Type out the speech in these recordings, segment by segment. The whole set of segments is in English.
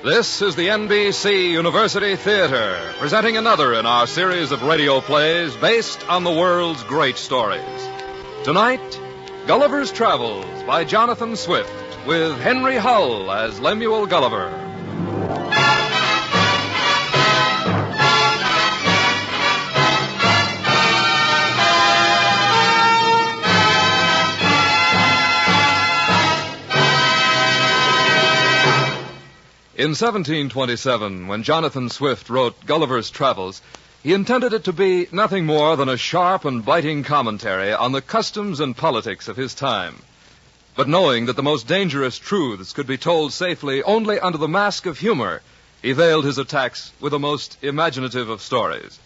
This is the NBC University Theater, presenting another in our series of radio plays based on the world's great stories. Tonight, Gulliver's Travels by Jonathan Swift, with Henry Hull as Lemuel Gulliver. In 1727, when Jonathan Swift wrote Gulliver's Travels, he intended it to be nothing more than a sharp and biting commentary on the customs and politics of his time. But knowing that the most dangerous truths could be told safely only under the mask of humor, he veiled his attacks with the most imaginative of stories.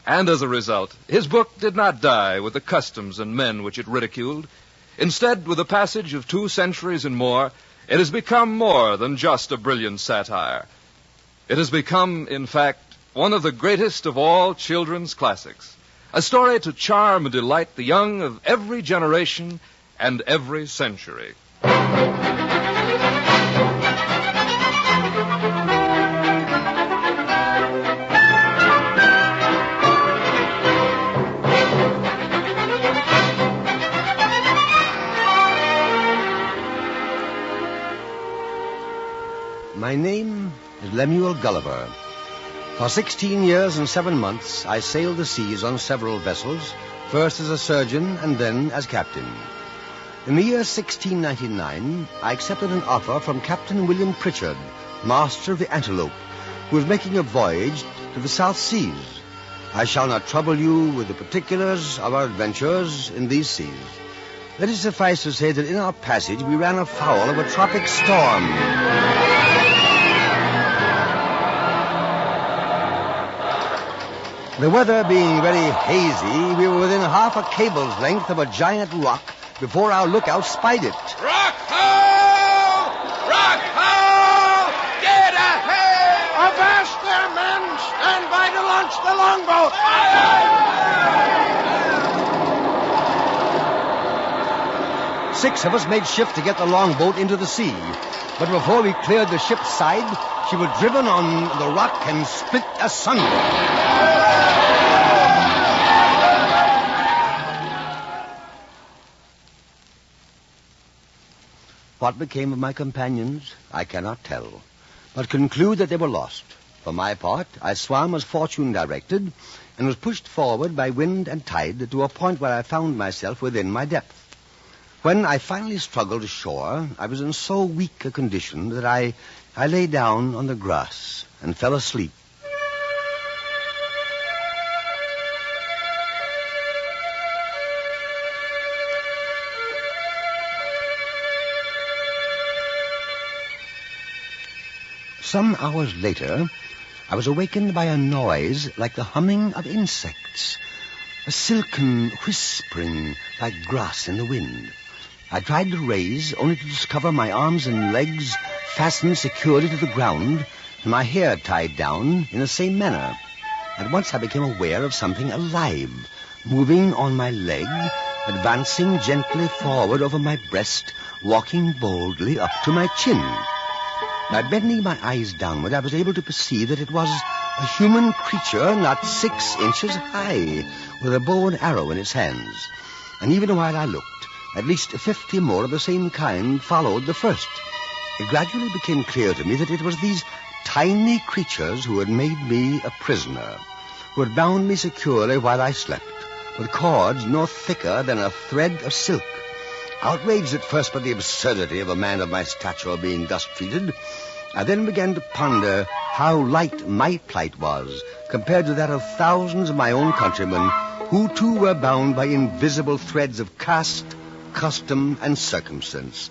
And as a result, his book did not die with the customs and men which it ridiculed. Instead, with the passage of 2 centuries and more, it has become more than just a brilliant satire. It has become, in fact, one of the greatest of all children's classics, a story to charm and delight the young of every generation and every century. My name is Lemuel Gulliver. For 16 years and 7 months, I sailed the seas on several vessels, first as a surgeon and then as captain. In the year 1699, I accepted an offer from Captain William Pritchard, master of the Antelope, who was making a voyage to the South Seas. I shall not trouble you with the particulars of our adventures in these seas. Let it suffice to say that in our passage we ran afoul of a tropic storm. The weather being very hazy, we were within half a cable's length of a giant rock before our lookout spied it. Rock ho! Rock ho! Get ahead! Avast there, men! Stand by to launch the longboat! Aye, aye. 6 of us made shift to get the longboat into the sea. But before we cleared the ship's side, she was driven on the rock and split asunder. What became of my companions, I cannot tell, but conclude that they were lost. For my part, I swam as fortune directed, and was pushed forward by wind and tide to a point where I found myself within my depth. When I finally struggled ashore, I was in so weak a condition that I lay down on the grass and fell asleep. Some hours later, I was awakened by a noise like the humming of insects, a silken whispering like grass in the wind. I tried to raise, only to discover my arms and legs fastened securely to the ground and my hair tied down in the same manner. At once I became aware of something alive, moving on my leg, advancing gently forward over my breast, walking boldly up to my chin. By bending my eyes downward, I was able to perceive that it was a human creature not 6 inches high, with a bow and arrow in its hands. And even while I looked, at least 50 more of the same kind followed the first. It gradually became clear to me that it was these tiny creatures who had made me a prisoner, who had bound me securely while I slept, with cords no thicker than a thread of silk. Outraged at first by the absurdity of a man of my stature being thus treated, I then began to ponder how light my plight was compared to that of thousands of my own countrymen who too were bound by invisible threads of caste, custom, and circumstance.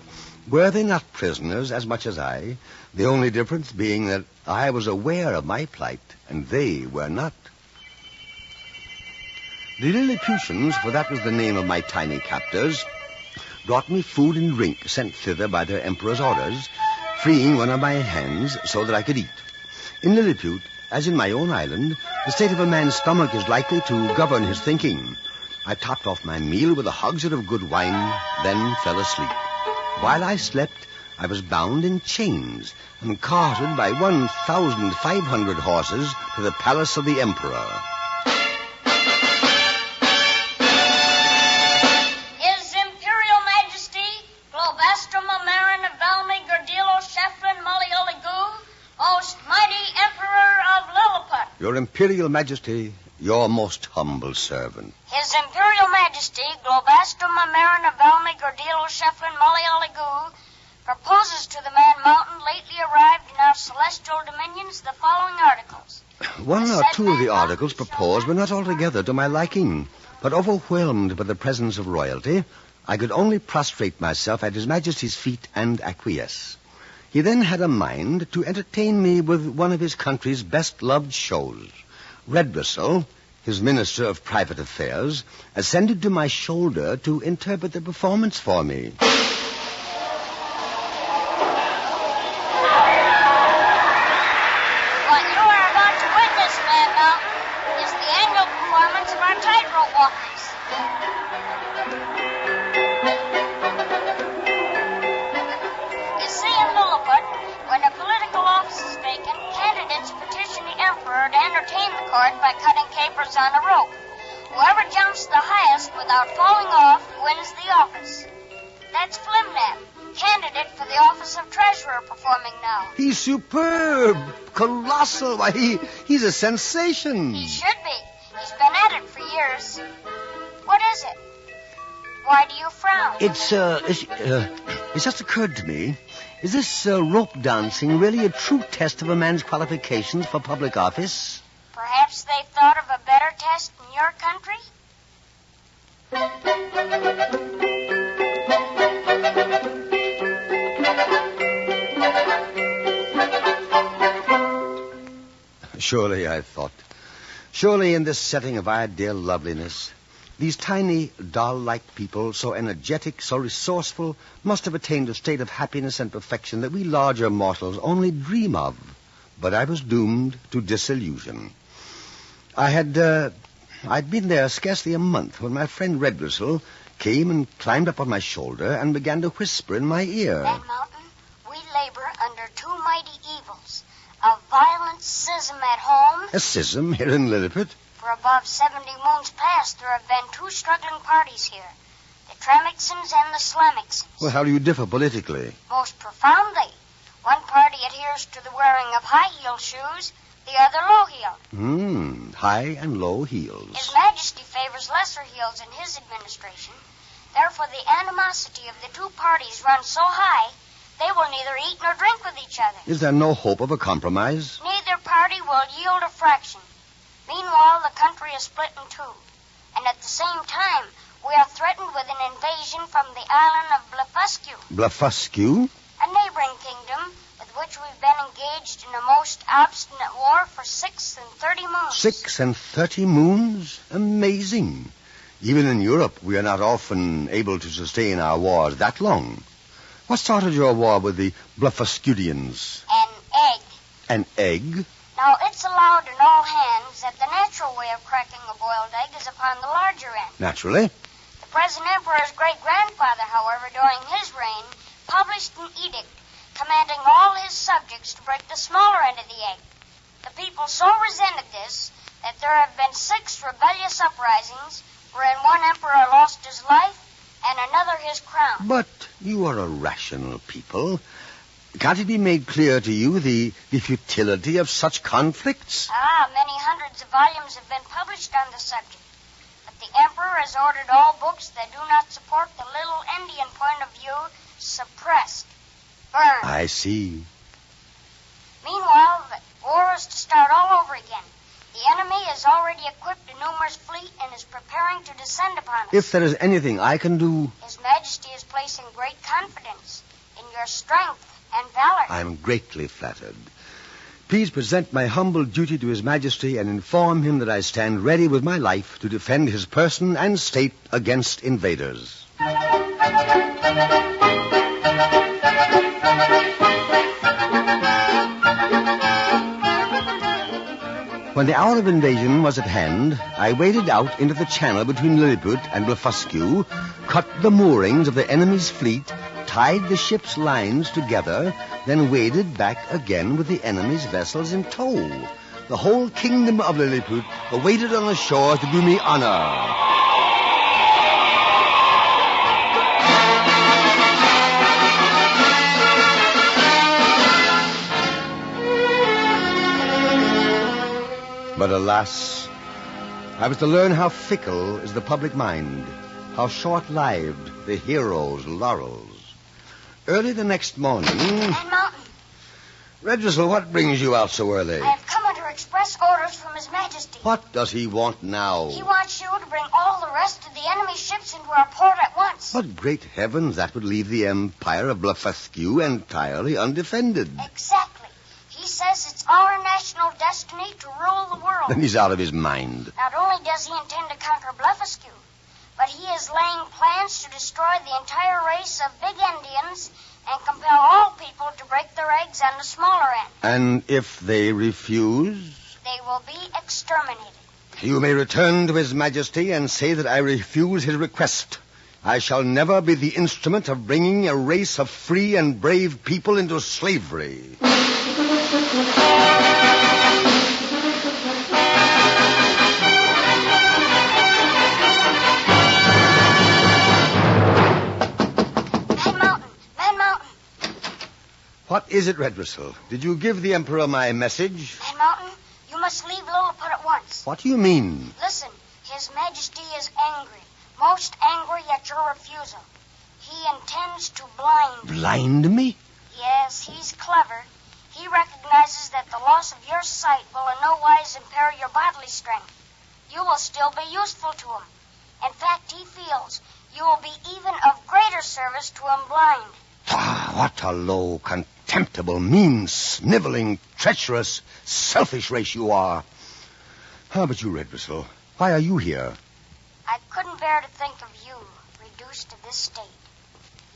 Were they not prisoners as much as I, the only difference being that I was aware of my plight and they were not? The Lilliputians, for that was the name of my tiny captors, brought me food and drink sent thither by their emperor's orders, freeing one of my hands so that I could eat. In Lilliput, as in my own island, the state of a man's stomach is likely to govern his thinking. I topped off my meal with a hogshead of good wine, then fell asleep. While I slept, I was bound in chains and carted by 1,500 horses to the palace of the emperor. His Imperial Majesty, Globastrum Amarin of Valmy Gordilo Sheflin Malioligu, most mighty Emperor of Lilliput. Your Imperial Majesty, your most humble servant. His Imperial Majesty, Globastrum Amarin of Valmy Gordilo Sheflin Malioligu, proposes to the man mountain lately arrived in our celestial dominions the following articles. One or two of the articles proposed were not altogether to my liking, but overwhelmed by the presence of royalty, I could only prostrate myself at His Majesty's feet and acquiesce. He then had a mind to entertain me with one of his country's best-loved shows. Redbristle, his Minister of Private Affairs, ascended to my shoulder to interpret the performance for me. By cutting capers on a rope. Whoever jumps the highest without falling off wins the office. That's Flimnap, candidate for the office of treasurer, performing now. He's superb, colossal. Why, he's a sensation. He should be. He's been at it for years. What is it? Why do you frown? It's just occurred to me. Is this rope dancing really a true test of a man's qualifications for public office? Perhaps they thought of a better test in your country? Surely, I thought. Surely in this setting of ideal loveliness, these tiny, doll-like people, so energetic, so resourceful, must have attained a state of happiness and perfection that we larger mortals only dream of. But I was doomed to disillusion. I'd been there scarcely a month when my friend Redbristle came and climbed up on my shoulder and began to whisper in my ear. Van Mountain, we labor under two mighty evils. A violent schism at home. A schism here in Lilliput? For above 70 moons past, there have been two struggling parties here. The Tremixons and the Slamicsons. Well, how do you differ politically? Most profoundly. One party adheres to the wearing of high-heel shoes, the other low-heeled. High and low heels. His Majesty favors lesser heels in his administration. Therefore, the animosity of the two parties runs so high, they will neither eat nor drink with each other. Is there no hope of a compromise? Neither party will yield a fraction. Meanwhile, the country is split in two. And at the same time, we are threatened with an invasion from the island of Blefuscu. Blefuscu? A neighboring kingdom with which we've been engaged in a most obstinate war for 36 moons. 36 moons? Amazing. Even in Europe, we are not often able to sustain our wars that long. What started your war with the Blefuscudians? An egg. An egg? Now, it's allowed in all hands that the natural way of cracking a boiled egg is upon the larger end. Naturally. The present emperor's great-grandfather, however, during his reign, published an edict commanding all his subjects to break the smaller end of the egg. The people so resented this that there have been 6 rebellious uprisings wherein one emperor lost his life and another his crown. But you are a rational people. Can't it be made clear to you the futility of such conflicts? Many hundreds of volumes have been published on the subject. But the emperor has ordered all books that do not support the little Indian point of view suppressed, burned. I see. Meanwhile, the war is to start all over again. The enemy has already equipped a numerous fleet and is preparing to descend upon us. If there is anything I can do... His Majesty is placing great confidence in your strength and valor. I'm greatly flattered. Please present my humble duty to His Majesty and inform him that I stand ready with my life to defend his person and state against invaders. When the hour of invasion was at hand, I waded out into the channel between Lilliput and Blefuscu, cut the moorings of the enemy's fleet, tied the ship's lines together, then waded back again with the enemy's vessels in tow. The whole kingdom of Lilliput waited on the shore to do me honor. But alas, I was to learn how fickle is the public mind, how short-lived the hero's laurels. Early the next morning... And Mountain. Redressel, what brings you out so early? I have come under express orders from His Majesty. What does he want now? He wants you to bring all the rest of the enemy ships into our port at once. But great heavens, that would leave the empire of Blefuscu entirely undefended. Exactly. He says it's our national destiny to rule the world. Then he's out of his mind. Not only does he intend to conquer Blefuscu, but he is laying plans to destroy the entire race of big Indians and compel all people to break their eggs on the smaller end. And if they refuse? They will be exterminated. You may return to His Majesty and say that I refuse his request. I shall never be the instrument of bringing a race of free and brave people into slavery. What is it, Redressel? Did you give the Emperor my message? Man Mountain, you must leave Lilliput at once. What do you mean? Listen, His Majesty is angry, most angry at your refusal. He intends to blind you. Blind me? Yes, he's clever. He recognizes that the loss of your sight will in no wise impair your bodily strength. You will still be useful to him. In fact, he feels you will be even of greater service to him blind. Ah, what a low, contemptible, mean, sniveling, treacherous, selfish race you are. How about you, Redressel? Why are you here? I couldn't bear to think of you reduced to this state.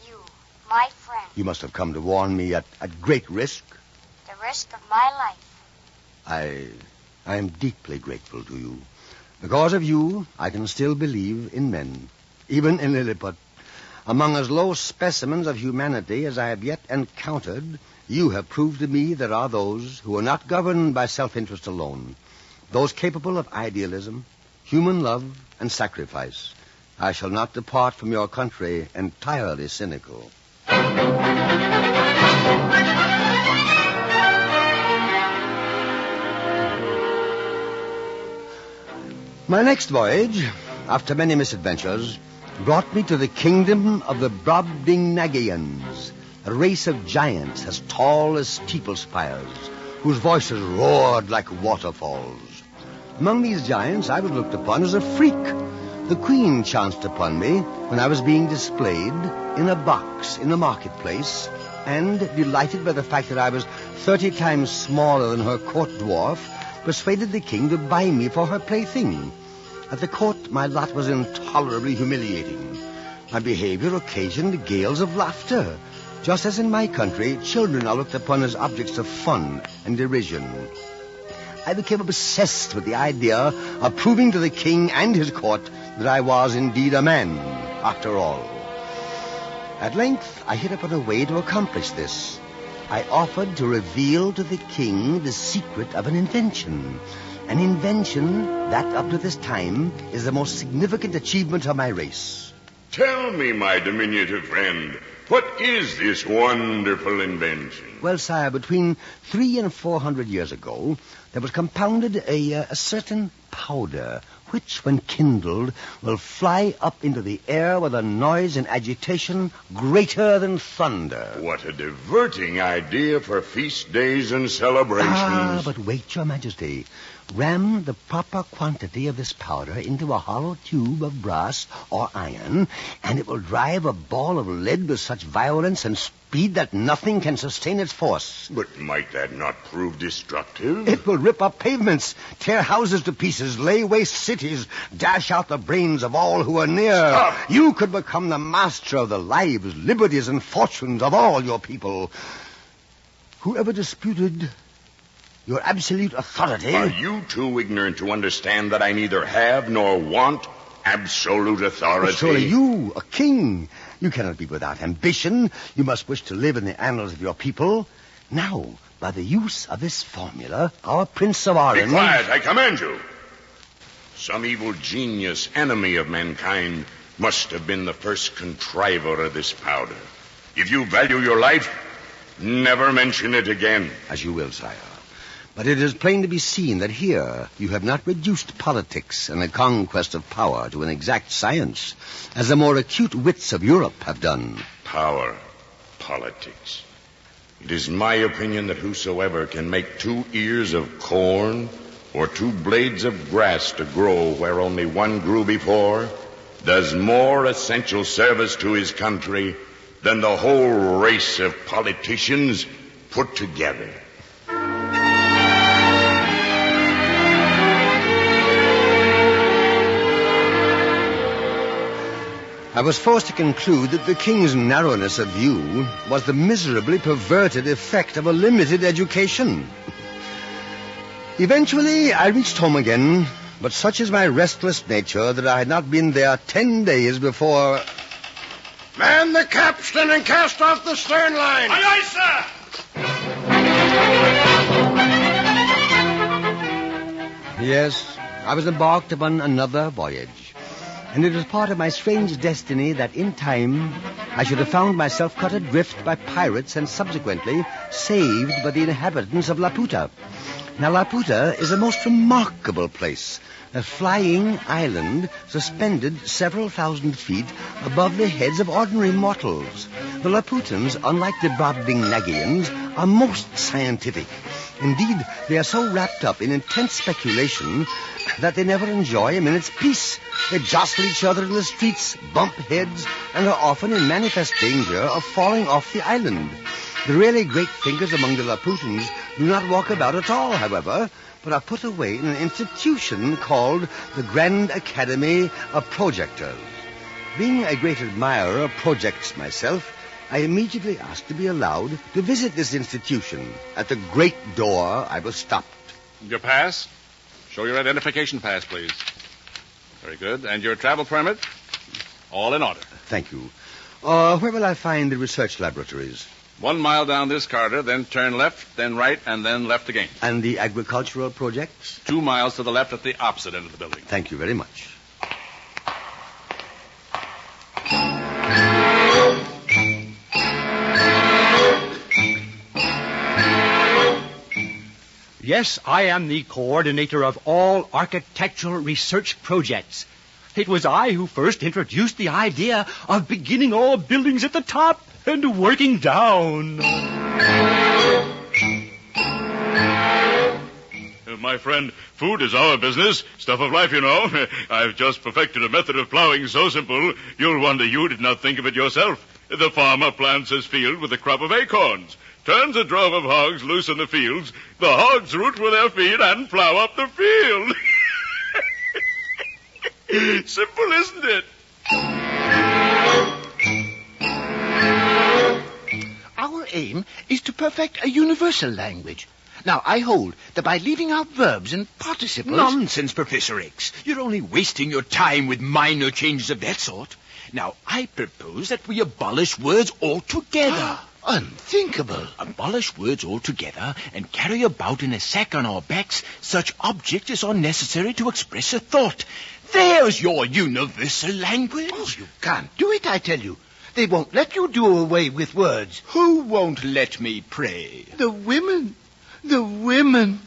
You, my friend. You must have come to warn me at great risk. The risk of my life. I am deeply grateful to you. Because of you, I can still believe in men, even in Lilliput. Among as low specimens of humanity as I have yet encountered, you have proved to me there are those who are not governed by self-interest alone, those capable of idealism, human love, and sacrifice. I shall not depart from your country entirely cynical. My next voyage, after many misadventures, brought me to the kingdom of the Brobdingnagians, a race of giants as tall as steeple spires, whose voices roared like waterfalls. Among these giants, I was looked upon as a freak. The queen chanced upon me when I was being displayed in a box in the marketplace, and, delighted by the fact that I was 30 times smaller than her court dwarf, persuaded the king to buy me for her plaything. At the court, my lot was intolerably humiliating. My behavior occasioned gales of laughter. Just as in my country, children are looked upon as objects of fun and derision. I became obsessed with the idea of proving to the king and his court that I was indeed a man, after all. At length, I hit upon a way to accomplish this. I offered to reveal to the king the secret of an invention that, up to this time, is the most significant achievement of my race. Tell me, my diminutive friend, what is this wonderful invention? Well, sire, between 300 and 400 years ago, there was compounded a certain powder, which, when kindled, will fly up into the air with a noise and agitation greater than thunder. What a diverting idea for feast days and celebrations. Ah, but wait, your majesty. Ram the proper quantity of this powder into a hollow tube of brass or iron, and it will drive a ball of lead with such violence and speed that nothing can sustain its force. But might that not prove destructive? It will rip up pavements, tear houses to pieces, lay waste cities, dash out the brains of all who are near. Stop. You could become the master of the lives, liberties, and fortunes of all your people. Whoever disputed your absolute authority... Are you too ignorant to understand that I neither have nor want absolute authority? Surely you, a king, You cannot be without ambition. You must wish to live in the annals of your people. Now, by the use of this formula, our Prince of Orange... Be quiet, I command you. Some evil genius, enemy of mankind, must have been the first contriver of this powder. If you value your life, never mention it again. As you will, sire. But it is plain to be seen that here you have not reduced politics and the conquest of power to an exact science, as the more acute wits of Europe have done. Power, politics. It is my opinion that whosoever can make 2 ears of corn or 2 blades of grass to grow where only one grew before does more essential service to his country than the whole race of politicians put together. I was forced to conclude that the king's narrowness of view was the miserably perverted effect of a limited education. Eventually, I reached home again, but such is my restless nature that I had not been there 10 days before... Man the capstan and cast off the stern line. Aye, aye, sir! Yes, I was embarked upon another voyage. And it was part of my strange destiny that in time I should have found myself cut adrift by pirates and subsequently saved by the inhabitants of Laputa. Now, Laputa is a most remarkable place, a flying island suspended several thousand feet above the heads of ordinary mortals. The Laputans, unlike the Brobdingnagians, are most scientific. Indeed, they are so wrapped up in intense speculation that they never enjoy a minute's peace. They jostle each other in the streets, bump heads, and are often in manifest danger of falling off the island. The really great thinkers among the Laputans do not walk about at all, however, but are put away in an institution called the Grand Academy of Projectors. Being a great admirer of projects myself, I immediately asked to be allowed to visit this institution. At the great door, I was stopped. Your pass? Show your identification pass, please. Very good. And your travel permit? All in order. Thank you. Where will I find the research laboratories? 1 mile down this corridor, then turn left, then right, and then left again. And the agricultural projects? 2 miles to the left at the opposite end of the building. Thank you very much. Yes, I am the coordinator of all architectural research projects. It was I who first introduced the idea of beginning all buildings at the top and working down. My friend, food is our business. Stuff of life, you know. I've just perfected a method of plowing so simple, you'll wonder you did not think of it yourself. The farmer plants his field with a crop of acorns, turns a drove of hogs loose in the fields, the hogs root with their feet and plow up the field. Simple, isn't it? Our aim is to perfect a universal language. Now, I hold that by leaving out verbs and participles... Nonsense, Professor X. You're only wasting your time with minor changes of that sort. Now, I propose that we abolish words altogether. Unthinkable. Abolish words altogether and carry about in a sack on our backs such objects as are necessary to express a thought. There's your universal language. Oh, you can't do it, I tell you. They won't let you do away with words. Who won't let me, pray? The women. The women.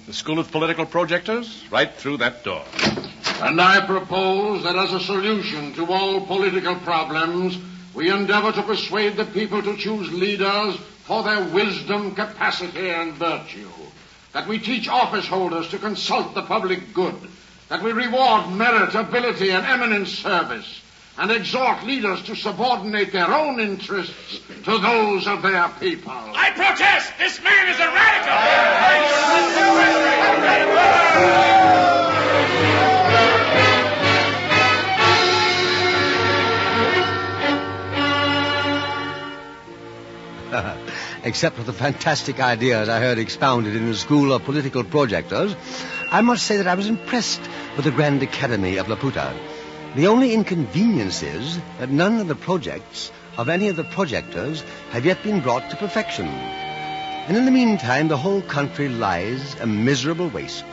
The School of Political Projectors, right through that door. And I propose that as a solution to all political problems, we endeavor to persuade the people to choose leaders for their wisdom, capacity, and virtue. That we teach office holders to consult the public good. That we reward merit, ability, and eminent service. And exhort leaders to subordinate their own interests to those of their people. I protest! This man is a radical! Except for the fantastic ideas I heard expounded in the School of Political Projectors, I must say that I was impressed with the Grand Academy of Laputa. The only inconvenience is that none of the projects of any of the projectors have yet been brought to perfection. And in the meantime, the whole country lies a miserable waste.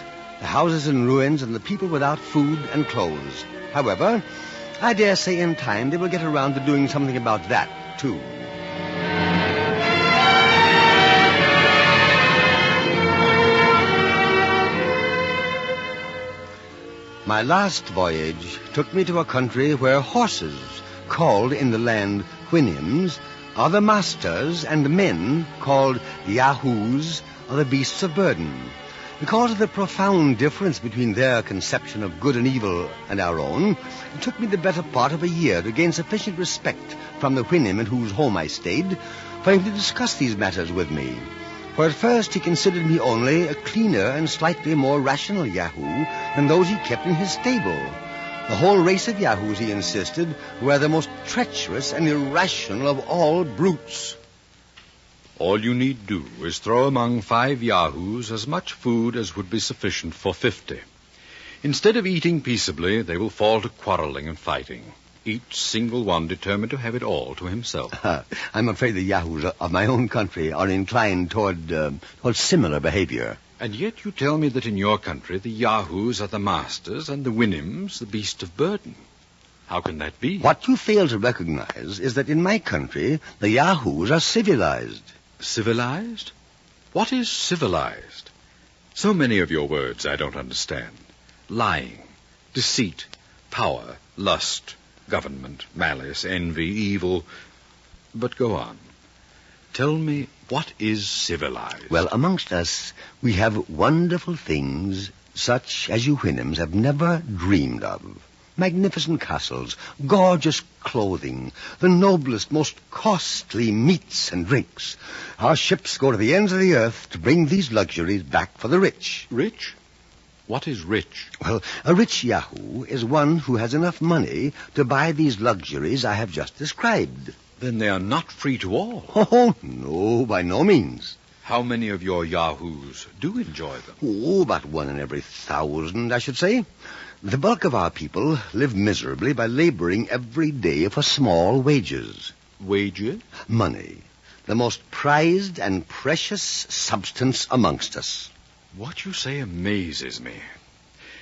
The houses in ruins and the people without food and clothes. However, I dare say in time they will get around to doing something about that, too. My last voyage took me to a country where horses, called in the land Houyhnhnms, are the masters, and men, called yahoos, are the beasts of burden. Because of the profound difference between their conception of good and evil and our own, it took me the better part of a year to gain sufficient respect from the Houyhnhnm in whose home I stayed for him to discuss these matters with me. For at first he considered me only a cleaner and slightly more rational yahoo than those he kept in his stable. The whole race of yahoos, he insisted, were the most treacherous and irrational of all brutes. All you need do is throw among 5 yahoos as much food as would be sufficient for 50. Instead of eating peaceably, they will fall to quarreling and fighting, each single one determined to have it all to himself. I'm afraid the yahoos of my own country are inclined toward similar behavior. And yet you tell me that in your country the yahoos are the masters and the Houyhnhnms the beast of burden. How can that be? What you fail to recognize is that in my country the yahoos are civilized. Civilized? What is civilized? So many of your words I don't understand. Lying, deceit, power, lust, government, malice, envy, evil. But go on. Tell me, what is civilized? Well, amongst us, we have wonderful things such as you Houyhnhnms have never dreamed of. Magnificent castles, gorgeous clothing, the noblest, most costly meats and drinks. Our ships go to the ends of the earth to bring these luxuries back for the rich. Rich? What is rich? Well, a rich yahoo is one who has enough money to buy these luxuries I have just described. Then they are not free to all. Oh, no, by no means. How many of your yahoos do enjoy them? Oh, about 1 in every 1,000, I should say. The bulk of our people live miserably by laboring every day for small wages. Wages? Money. The most prized and precious substance amongst us. What you say amazes me.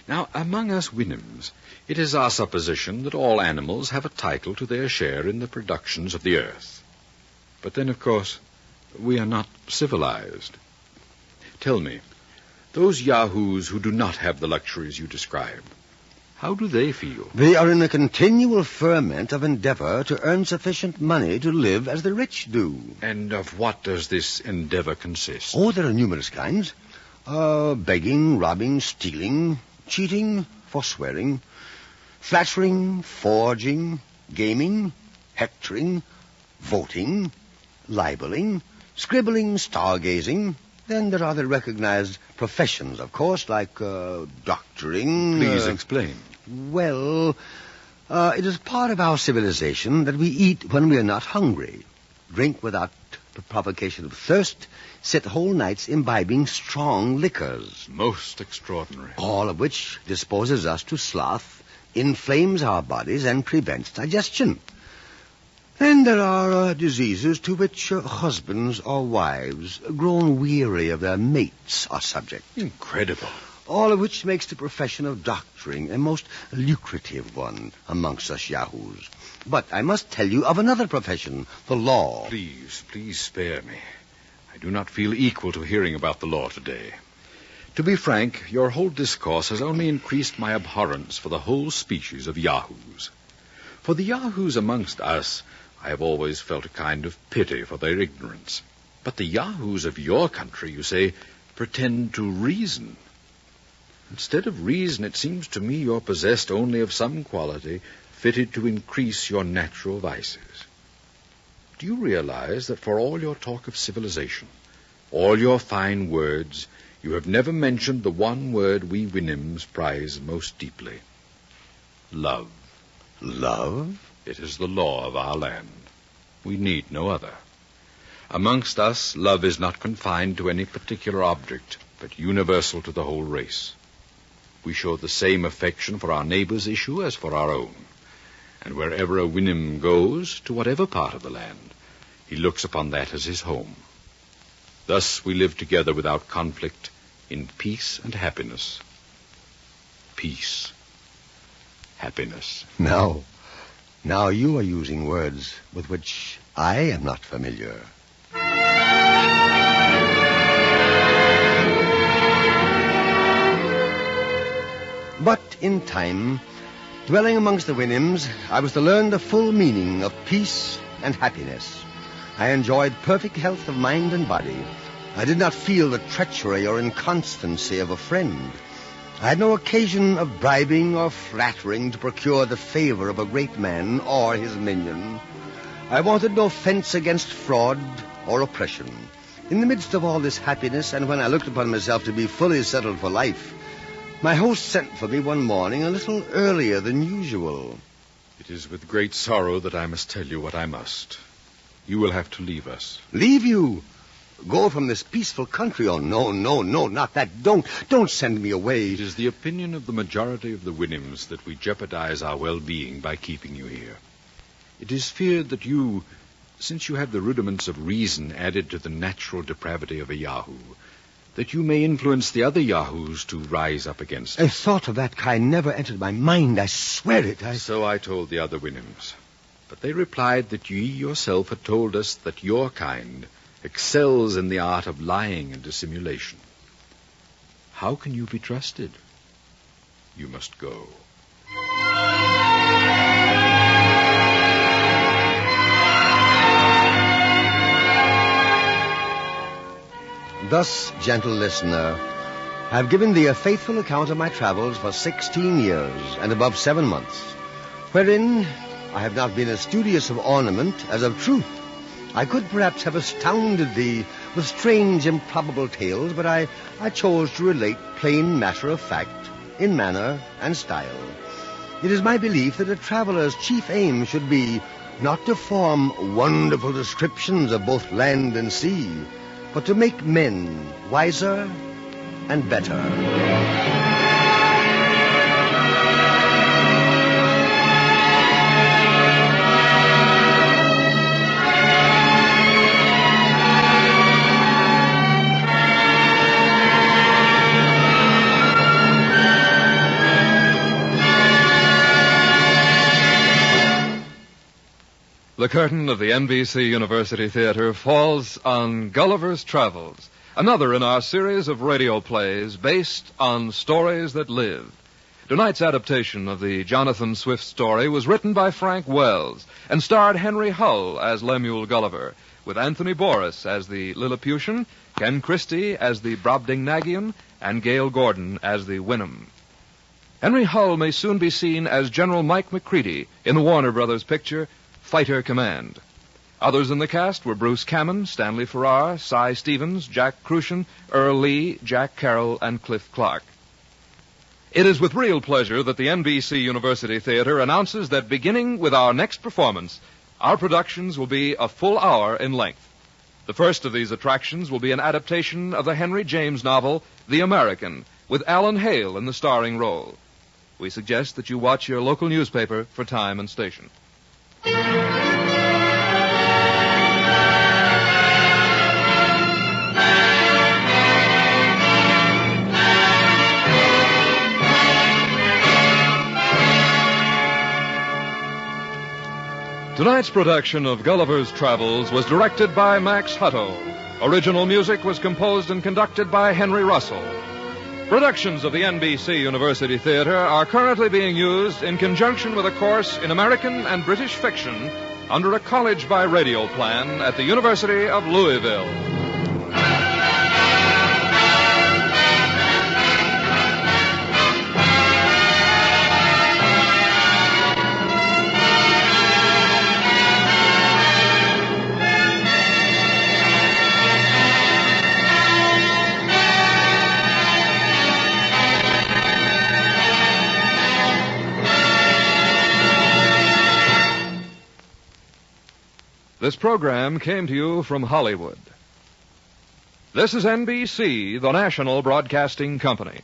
Now, among us Houyhnhnms, it is our supposition that all animals have a title to their share in the productions of the earth. But then, of course, we are not civilized. Tell me, those yahoos who do not have the luxuries you describe, how do they feel? They are in a continual ferment of endeavor to earn sufficient money to live as the rich do. And of what does this endeavor consist? Oh, there are numerous kinds. Begging, robbing, stealing, cheating, forswearing, flattering, forging, gaming, hectoring, voting, libeling, scribbling, stargazing. Then there are the recognized professions, of course, like doctoring. Please explain. Well, it is part of our civilization that we eat when we are not hungry, drink without provocation of thirst, sit whole nights imbibing strong liquors. Most extraordinary. All of which disposes us to sloth, inflames our bodies, and prevents digestion. Then there are diseases to which husbands or wives, grown weary of their mates, are subject. Incredible. All of which makes the profession of doctoring a most lucrative one amongst us yahoos. But I must tell you of another profession, the law. Please spare me. I do not feel equal to hearing about the law today. To be frank, your whole discourse has only increased my abhorrence for the whole species of yahoos. For the yahoos amongst us, I have always felt a kind of pity for their ignorance. But the yahoos of your country, you say, pretend to reason. Instead of reason, it seems to me you're possessed only of some quality fitted to increase your natural vices. Do you realize that for all your talk of civilization, all your fine words, you have never mentioned the one word we Houyhnhnms prize most deeply? Love. Love? It is the law of our land. We need no other. Amongst us, love is not confined to any particular object, but universal to the whole race. We show the same affection for our neighbor's issue as for our own. And wherever a Houyhnhnm goes, to whatever part of the land, he looks upon that as his home. Thus we live together without conflict, in peace and happiness. Peace. Happiness. Now you are using words with which I am not familiar. But in time, dwelling amongst the Houyhnhnms, I was to learn the full meaning of peace and happiness. I enjoyed perfect health of mind and body. I did not feel the treachery or inconstancy of a friend. I had no occasion of bribing or flattering to procure the favor of a great man or his minion. I wanted no fence against fraud or oppression. In the midst of all this happiness, and when I looked upon myself to be fully settled for life, my host sent for me one morning a little earlier than usual. It is with great sorrow that I must tell you what I must. You will have to leave us. Leave you? Go from this peaceful country? Oh, no, not that. Don't send me away. It is the opinion of the majority of the Houyhnhnms that we jeopardize our well-being by keeping you here. It is feared that you, since you have the rudiments of reason added to the natural depravity of a Yahoo, that you may influence the other Yahoos to rise up against us. A thought of that kind never entered my mind. I swear it. So I told the other Houyhnhnms. But they replied that ye yourself had told us that your kind excels in the art of lying and dissimulation. How can you be trusted? You must go. Thus, gentle listener, I have given thee a faithful account of my travels for 16 years and above 7 months, wherein I have not been as studious of ornament as of truth. I could perhaps have astounded thee with strange, improbable tales, but I chose to relate plain matter of fact in manner and style. It is my belief that a traveler's chief aim should be not to form wonderful descriptions of both land and sea, but to make men wiser and better. The curtain of the NBC University Theater falls on Gulliver's Travels, another in our series of radio plays based on stories that live. Tonight's adaptation of the Jonathan Swift story was written by Frank Wells and starred Henry Hull as Lemuel Gulliver, with Anthony Boris as the Lilliputian, Ken Christie as the Brobdingnagian, and Gail Gordon as the Houyhnhnm. Henry Hull may soon be seen as General Mike McCready in the Warner Brothers picture Fighter Command. Others in the cast were Bruce Cammon, Stanley Farrar, Cy Stevens, Jack Crucian, Earl Lee, Jack Carroll, and Cliff Clark. It is with real pleasure that the NBC University Theater announces that beginning with our next performance, our productions will be a full hour in length. The first of these attractions will be an adaptation of the Henry James novel, The American, with Alan Hale in the starring role. We suggest that you watch your local newspaper for time and station. Tonight's production of Gulliver's Travels was directed by Max Hutto. Original music was composed and conducted by Henry Russell. Productions of the NBC University Theater are currently being used in conjunction with a course in American and British fiction under a college by radio plan at the University of Louisville. This program came to you from Hollywood. This is NBC, the national broadcasting company.